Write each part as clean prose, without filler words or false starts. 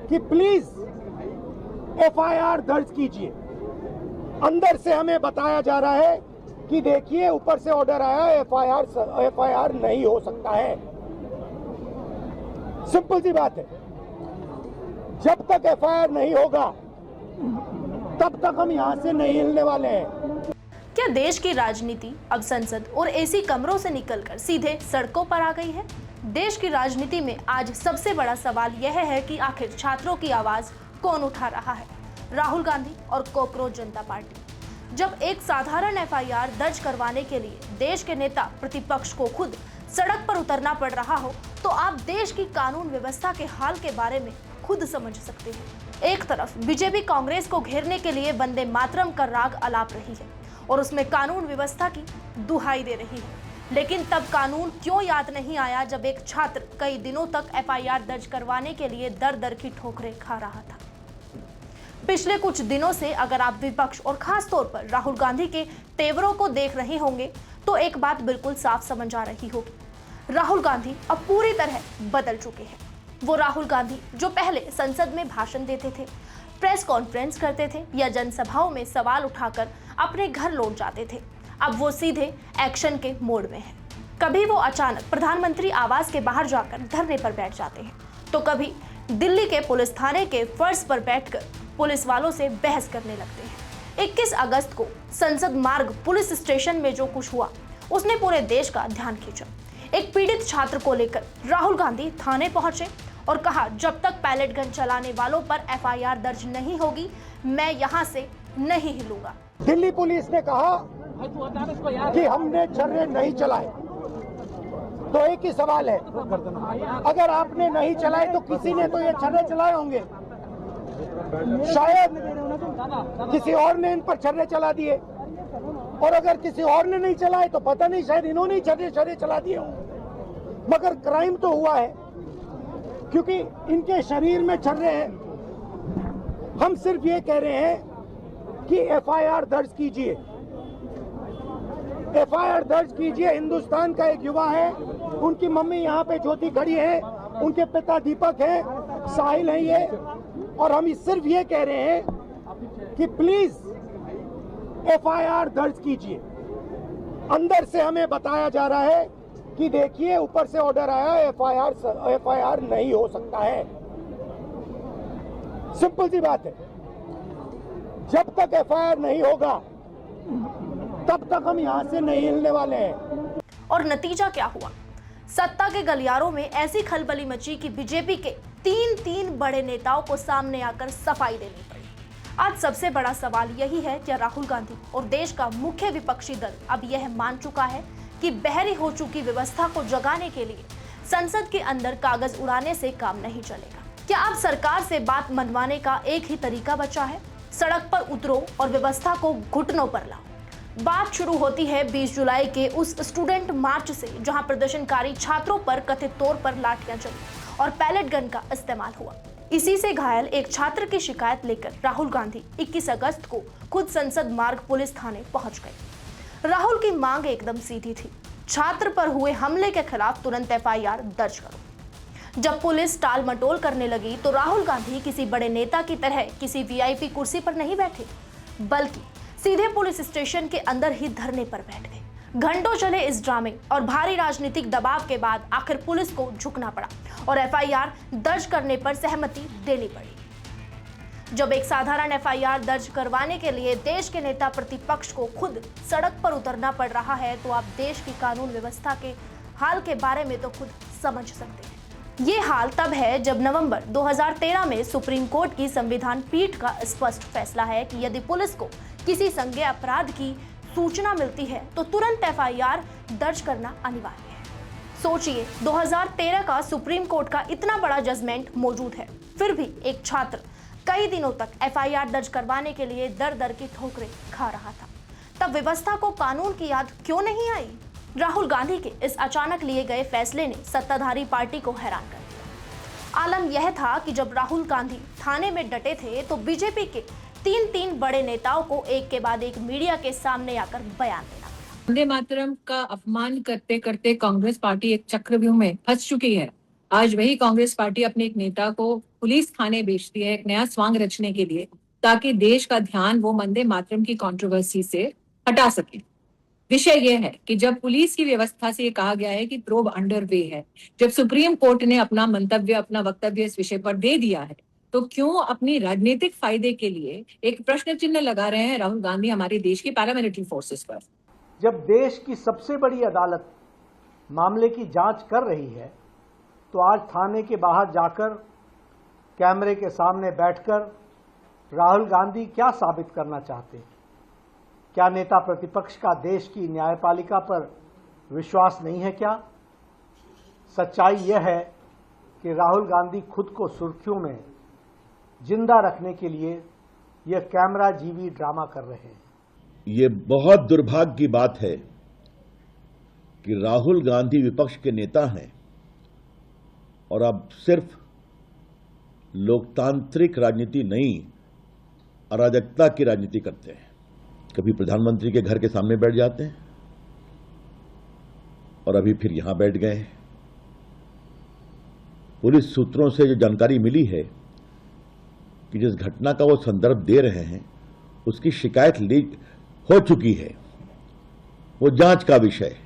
कि please FIR दर्ज कीजिए। अंदर से हमें बताया जा रहा है कि देखिए ऊपर से ऑर्डर आया है, एफआईआर नहीं हो सकता है। सिंपल सी बात है, जब तक एफआईआर नहीं होगा तब तक हम यहां से नहीं हिलने वाले हैं। क्या देश की राजनीति अब संसद और एसी कमरों से निकलकर सीधे सड़कों पर आ गई है? देश की राजनीति में आज सबसे बड़ा सवाल यह है कि आखिर छात्रों की आवाज कौन उठा रहा है, राहुल गांधी और कॉकरोच जनता पार्टी। जब एक साधारण एफआईआर दर्ज करवाने के लिए देश के नेता प्रतिपक्ष को खुद सड़क पर उतरना पड़ रहा हो, तो आप देश की कानून व्यवस्था के हाल के बारे में खुद समझ सकते हैं। एक तरफ बीजेपी कांग्रेस को घेरने के लिए वंदे मातरम का राग अलाप रही है और उसमें कानून व्यवस्था की दुहाई दे रही है, लेकिन तब कानून क्यों याद नहीं आया जब एक छात्र कई दिनों तक एफआईआर दर्ज करवाने के लिए दर दर की ठोकरें खा रहा था। पिछले कुछ दिनों से अगर आप विपक्ष और खास तौर पर राहुल गांधी के तेवरों को देख रहे होंगे तो एक बात बिल्कुल साफ समझ आ रही होगी, राहुल गांधी अब पूरी तरह बदल चुके हैं। वो राहुल गांधी जो पहले संसद में भाषण देते थे, प्रेस कॉन्फ्रेंस करते थे या जनसभाओं में सवाल उठाकर अपने घर लौट जाते थे, अब वो सीधे एक्शन के मोड में हैं। कभी वो अचानक प्रधानमंत्री आवास के बाहर जाकर धरने पर बैठ जाते हैं, तो कभी दिल्ली के पुलिस थाने के फर्श पर बैठकर पुलिस वालों से बहस करने लगते हैं। 21 अगस्त को संसद मार्ग पुलिस स्टेशन में जो कुछ हुआ उसने पूरे देश का ध्यान खींचा। एक पीड़ित छात्र को लेकर राहुल गांधी थाने पहुंचे और कहा, जब तक पैलेट गन चलाने वालों पर एफआईआर दर्ज नहीं होगी मैं यहां से नहीं हिलूंगा। दिल्ली पुलिस ने कहा कि हमने छर्रे नहीं चलाए, तो एक ही सवाल है, अगर आपने नहीं चलाए तो किसी ने तो ये छर्रे चलाए होंगे, शायद किसी और ने इन पर छर्रे चला दिए, और अगर किसी और ने नहीं चलाए तो पता नहीं, शायद इन्होंने ही छर्रे चला दिए हों। मगर क्राइम तो हुआ है क्योंकि इनके शरीर में छर्रे हैं। हम सिर्फ ये कह रहे हैं कि एफआईआर दर्ज कीजिए, एफआईआर दर्ज कीजिए। हिंदुस्तान का एक युवा है, उनकी मम्मी यहाँ पे ज्योति खड़ी है, उनके पिता दीपक है, साहिल है ये, और हम सिर्फ ये कह रहे हैं कि प्लीज एफआईआर दर्ज कीजिए। अंदर से हमें बताया जा रहा है कि देखिए ऊपर से ऑर्डर आया है, एफआईआर नहीं हो सकता है। सिंपल सी बात है, जब तक एफआईआर नहीं होगा तब तक हम यहां से नहीं हिलने वाले हैं। और नतीजा क्या हुआ? सत्ता के गलियारों में ऐसी खलबली मची कि बीजेपी के तीन बड़े नेताओं को सामने आकर सफाई देनी पड़ी। आज सबसे बड़ा सवाल यही है कि राहुल गांधी और देश का मुख्य विपक्षी दल अब यह मान चुका है कि बहरी हो चुकी व्यवस्था को जगाने के लिए संसद के अंदर कागज उड़ाने से काम नहीं चलेगा। क्या अब सरकार से बात मनवाने का एक ही तरीका बचा है? सड़क पर उतरो और व्यवस्था को घुटनों पर लाओ। बात शुरू होती है 20 जुलाई के उस स्टूडेंट मार्च से, जहां प्रदर्शनकारी छात्रों पर कथित तौर पर लाठियां चली और पैलेट गन का इस्तेमाल हुआ। इसी से घायल एक छात्र की शिकायत लेकर राहुल गांधी 21 अगस्त को खुद संसद मार्ग पुलिस थाने पहुंच गए। राहुल की मांग एकदम सीधी थी, छात्र पर हुए हमले के खिलाफ तुरंत एफआईआर दर्ज करो। जब पुलिस टाल मटोल करने लगी तो राहुल गांधी किसी बड़े नेता की तरह किसी वीआईपी कुर्सी पर नहीं बैठे, बल्कि सीधे पुलिस स्टेशन के अंदर ही धरने पर बैठ गए। घंटों चले इस ड्रामे और भारी राजनीतिक दबाव के बाद आखिर पुलिस को झुकना पड़ा और एफआईआर दर्ज करने पर सहमति देनी पड़ी। जब एक साधारण एफआईआर दर्ज करवाने के लिए देश के नेता प्रतिपक्ष को खुद सड़क पर उतरना पड़ रहा है, तो आप देश की कानून व्यवस्था के हाल के बारे में तो खुद समझ सकते हैं। ये हाल तब है जब नवंबर 2013 में सुप्रीम कोर्ट की संविधान पीठ का स्पष्ट फैसला है कि यदि पुलिस को किसी संज्ञेय अपराध की सूचना मिलती है तो तुरंत एफआईआर दर्ज करना अनिवार्य है। सोचिए, 2013 का सुप्रीम कोर्ट का इतना बड़ा जजमेंट मौजूद है, फिर भी एक छात्र कई दिनों तक एफआईआर दर्ज करवाने के लिए दर दर की ठोकरें खा रहा था। तब व्यवस्था को कानून की याद क्यों नहीं आई? राहुल गांधी के इस अचानक लिए गए फैसले ने सत्ताधारी पार्टी को हैरान कर दिया। आलम यह था कि जब राहुल गांधी थाने में डटे थे तो बीजेपी के तीन बड़े नेताओं को एक के बाद एक मीडिया के सामने आकर बयान देना पड़ा। वंदे मातरम का अपमान करते करते कांग्रेस पार्टी एक चक्रव्यूह में फंस चुकी है आज वही कांग्रेस पार्टी अपने एक नेता को पुलिस थाने भेजती है एक नया स्वांग रचने के लिए, ताकि देश का ध्यान वो वंदे मातरम की कंट्रोवर्सी से हटा सके। विषय यह है कि जब पुलिस की व्यवस्था से ये कहा गया है कि प्रोब अंडर वे है, जब सुप्रीम कोर्ट ने अपना मंतव्य, अपना वक्तव्य इस विषय पर दे दिया है, तो क्यों अपनी राजनीतिक फायदे के लिए एक प्रश्न चिन्ह लगा रहे हैं राहुल गांधी हमारे देश की पैरामिलिट्री फोर्सेस पर? जब देश की सबसे बड़ी अदालत मामले की जांच कर रही है, तो आज थाने के बाहर जाकर कैमरे के सामने बैठकर राहुल गांधी क्या साबित करना चाहते हैं? क्या नेता प्रतिपक्ष का देश की न्यायपालिका पर विश्वास नहीं है क्या? सच्चाई यह है कि राहुल गांधी खुद को सुर्खियों में जिंदा रखने के लिए यह कैमरा जीवी ड्रामा कर रहे हैं। ये बहुत दुर्भाग्य की बात है कि राहुल गांधी विपक्ष के नेता हैं और अब सिर्फ लोकतांत्रिक राजनीति नहीं, अराजकता की राजनीति करते हैं। कभी प्रधानमंत्री के घर के सामने बैठ जाते हैं और अभी फिर यहां बैठ गए हैं। पुलिस सूत्रों से जो जानकारी मिली है कि जिस घटना का वो संदर्भ दे रहे हैं उसकी शिकायत लीक हो चुकी है, वो जांच का विषय है।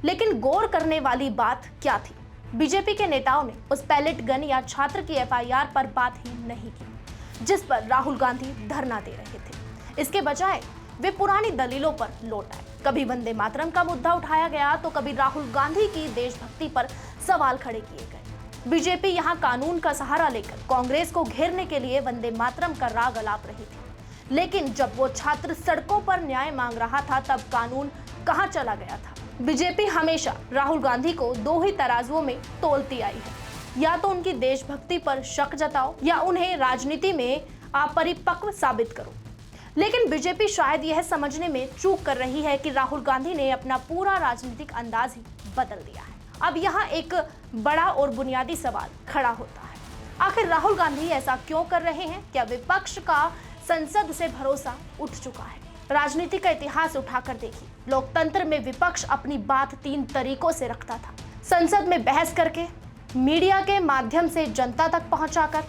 लेकिन गौर करने वाली बात क्या थी? बीजेपी के नेताओं ने उस पैलेट गन या छात्र की एफआईआर पर बात ही नहीं की जिस पर राहुल गांधी धरना दे रहे थे। इसके बजाय वे पुरानी दलीलों पर लौट आए। कभी वंदे मातरम का मुद्दा उठाया गया तो कभी राहुल गांधी की देशभक्ति पर सवाल खड़े किए गए। बीजेपी यहां कानून का सहारा लेकर कांग्रेस को घेरने के लिए वंदे मातरम का राग अलाप रही थी, लेकिन जब वो छात्र सड़कों पर न्याय मांग रहा था तब कानून कहां चला गया था? बीजेपी हमेशा राहुल गांधी को दो ही तराजुओं में तोलती आई है, या तो उनकी देशभक्ति पर शक जताओ या उन्हें राजनीति में अपरिपक्व साबित करो। लेकिन बीजेपी शायद यह समझने में चूक कर रही है कि राहुल गांधी ने अपना पूरा राजनीतिक अंदाज ही बदल दिया है। अब यहाँ एक बड़ा और बुनियादी सवाल खड़ा होता है, आखिर राहुल गांधी ऐसा क्यों कर रहे हैं? क्या विपक्ष का संसद से भरोसा उठ चुका है? राजनीति का इतिहास उठाकर देखिए, लोकतंत्र में विपक्ष अपनी बात 3 तरीकों से रखता था: संसद में बहस करके, मीडिया के माध्यम से जनता तक पहुंचाकर,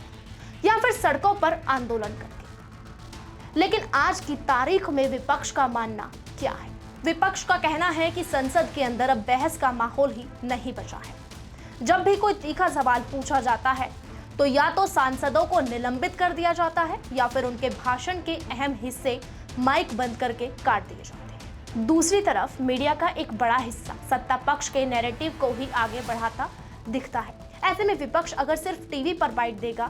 या फिर सड़कों पर आंदोलन करके। लेकिन आज की तारीख में विपक्ष का मानना क्या है? विपक्ष का कहना है कि संसद के अंदर अब बहस का माहौल ही नहीं बचा है। जब भी कोई तीखा सवाल पूछा जाता है तो या तो सांसदों को निलंबित कर दिया जाता है या फिर उनके भाषण के अहम हिस्से माइक बंद करके काट दिए जाते हैं। दूसरी तरफ मीडिया का एक बड़ा हिस्सा सत्ता पक्ष के नैरेटिव को ही आगे बढ़ाता दिखता है। ऐसे में विपक्ष अगर सिर्फ टीवी पर बाइट देगा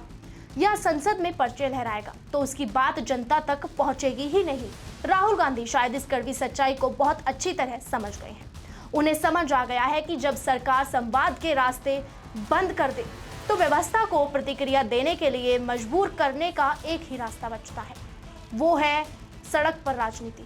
या संसद में पर्चे लहराएगा तो उसकी बात जनता तक पहुंचेगी ही नहीं। राहुल गांधी शायद इस कड़वी सच्चाई को बहुत अच्छी तरह समझ गए हैं। उन्हें समझ आ गया है कि जब सरकार संवाद के रास्ते बंद कर दे तो व्यवस्था को प्रतिक्रिया देने के लिए मजबूर करने का एक ही रास्ता बचता है, वो है सड़क पर राजनीति।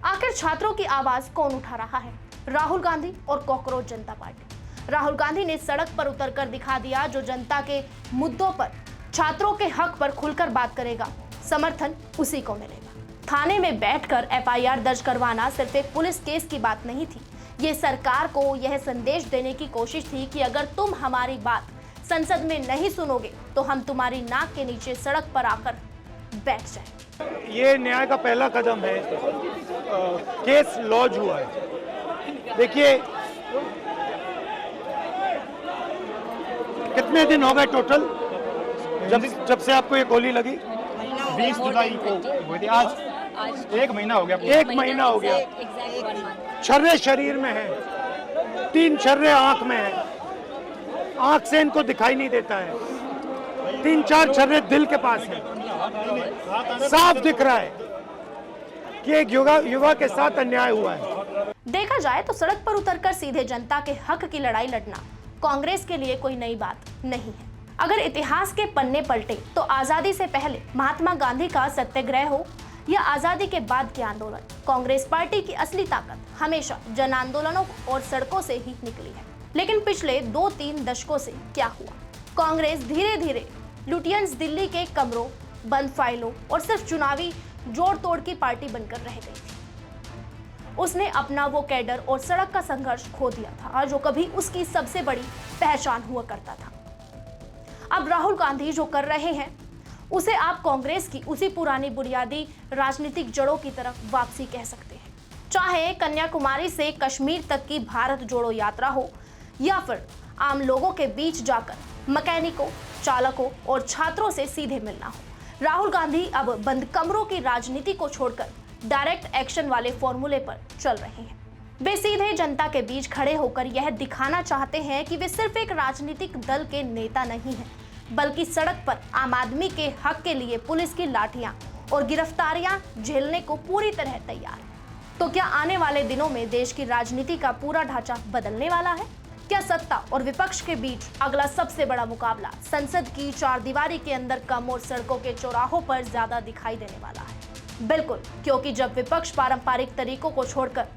आखिर छात्रों की आवाज कौन उठा रहा है? राहुल गांधी और कॉकरोच जनता पार्टी। राहुल गांधी ने सड़क पर उतरकर दिखा दिया, जो जनता के मुद्दों पर, छात्रों के हक पर खुलकर बात करेगा, समर्थन उसी को मिलेगा। थाने में बैठकर एफआईआर दर्ज करवाना सिर्फ एक पुलिस केस की बात नहीं थी, ये सरकार को यह संदेश देने की कोशिश थी कि अगर तुम हमारी बात संसद में नहीं सुनोगे तो हम तुम्हारी नाक के नीचे सड़क पर आकर बैठ जाएं। ये न्याय का पहला कदम है। केस लॉन्च हुआ है। देखिए, कितने दिन हो गए टोटल जब से आपको ये गोली लगी? 20 जुलाई को हुई थी। आज 1 महीना हो गया। 1 महीना हो गया। छर्रे शरीर में है, 3 छर्रे आंख में है, आंख से इनको दिखाई नहीं देता है। 3-4 छर्रे दिल के पास है। साफ दिख रहा है कि एक युवा के साथ अन्याय हुआ है। देखा जाए तो सड़क पर उतरकर सीधे जनता के हक की लड़ाई लड़ना कांग्रेस के लिए कोई नई बात नहीं है। अगर इतिहास के पन्ने पलटे तो आजादी से पहले महात्मा गांधी का सत्याग्रह हो या आजादी के बाद के आंदोलन, कांग्रेस पार्टी की असली ताकत हमेशा जन आंदोलनों और सड़कों से ही निकली है। लेकिन पिछले 2-3 दशकों से क्या हुआ? कांग्रेस धीरे धीरे लुटियंस दिल्ली के कमरों, बंद फाइलों और सिर्फ चुनावी जोड़ तोड़ की पार्टी बनकर रह गई थी। उसने अपना वो कैडर और सड़क का संघर्ष खो दिया था जो कभी उसकी सबसे बड़ी पहचान हुआ करता था। अब राहुल गांधी जो कर रहे हैं उसे आप कांग्रेस की उसी पुरानी बुनियादी राजनीतिक जड़ों की तरफ वापसी कह सकते हैं। चाहे कन्याकुमारी से कश्मीर तक की भारत जोड़ो यात्रा हो या फिर आम लोगों के बीच जाकर मैकेनिकों, चालकों और छात्रों से सीधे मिलना हो, राहुल गांधी अब बंद कमरों की राजनीति को छोड़कर डायरेक्ट एक्शन वाले फॉर्मूले पर चल रहे हैं। वे सीधे जनता के बीच खड़े होकर यह दिखाना चाहते हैं कि वे सिर्फ एक राजनीतिक दल के नेता नहीं हैं, बल्कि सड़क पर आम आदमी के हक के लिए पुलिस की लाठियां और गिरफ्तारियां झेलने को पूरी तरह तैयार हैं। तो क्या आने वाले दिनों में देश की राजनीति का पूरा ढांचा बदलने वाला है? क्या सत्ता और विपक्ष के बीच अगला सबसे बड़ा मुकाबला संसद की चारदीवारी के अंदर कम और सड़कों के चौराहों पर ज्यादा दिखाई देने वाला है? बिल्कुल, क्योंकि जब विपक्ष पारंपरिक तरीकों को छोड़कर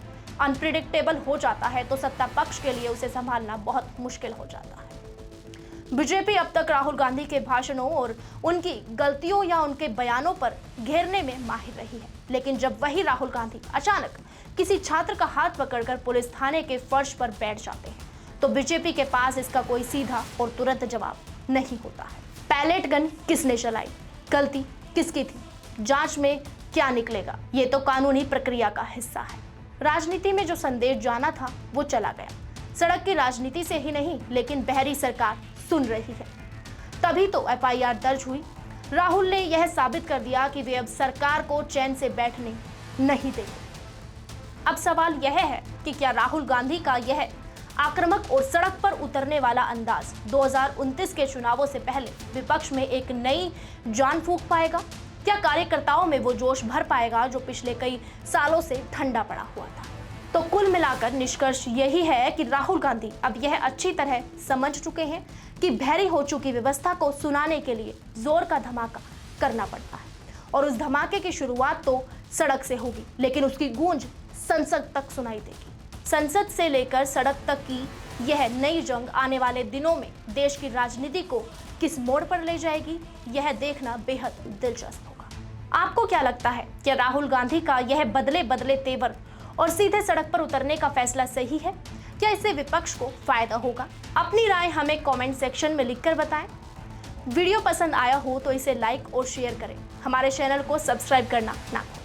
अनप्रिडिक्टेबल हो जाता है तो सत्ता पक्ष के लिए उसे संभालना बहुत मुश्किल हो जाता है। बीजेपी अब तक राहुल गांधी के भाषणों और उनकी गलतियों या उनके बयानों पर घेरने में माहिर रही है, लेकिन जब वही राहुल गांधी अचानक किसी छात्र का हाथ पकड़कर पुलिस थाने के फर्श पर बैठ जाते हैं तो बीजेपी के पास इसका कोई सीधा और तुरंत जवाब नहीं होता है। पैलेट गन किसने चलाई, गलती किसकी थी, जांच में क्या निकलेगा, ये तो कानूनी प्रक्रिया का हिस्सा है। राजनीति में जो संदेश जाना था वो चला गया। सड़क की राजनीति से ही नहीं, लेकिन बहरी सरकार सुन रही है। तभी तो एफआईआर दर्ज हुई। राहुल ने यह साबित कर दिया कि वे अब सरकार को चैन से बैठने नहीं देंगे। अब सवाल यह है कि क्या राहुल गांधी का यह आक्रामक और सड़क पर उतरने वाला अंदाज 2029 के चुनावों से पहले विपक्ष में एक नई जान फूंक पाएगा? क्या कार्यकर्ताओं में वो जोश भर पाएगा जो पिछले कई सालों से ठंडा पड़ा हुआ था? तो कुल मिलाकर निष्कर्ष यही है कि राहुल गांधी अब यह अच्छी तरह समझ चुके हैं कि बहरी हो चुकी व्यवस्था को सुनाने के लिए जोर का धमाका करना पड़ता है, और उस धमाके की शुरुआत तो सड़क से होगी, लेकिन उसकी गूंज संसद तक सुनाई देगी। संसद से लेकर सड़क तक की यह नई जंग आने वाले दिनों में देश की राजनीति को किस मोड़ पर ले जाएगी, यह देखना बेहद दिलचस्प होगा। आपको क्या लगता है कि राहुल गांधी का यह बदले बदले तेवर और सीधे सड़क पर उतरने का फैसला सही है? क्या इससे विपक्ष को फायदा होगा? अपनी राय हमें कमेंट सेक्शन में लिखकर बताएं। वीडियो पसंद आया हो तो इसे लाइक और शेयर करें। हमारे चैनल को सब्सक्राइब करना ना भूलें।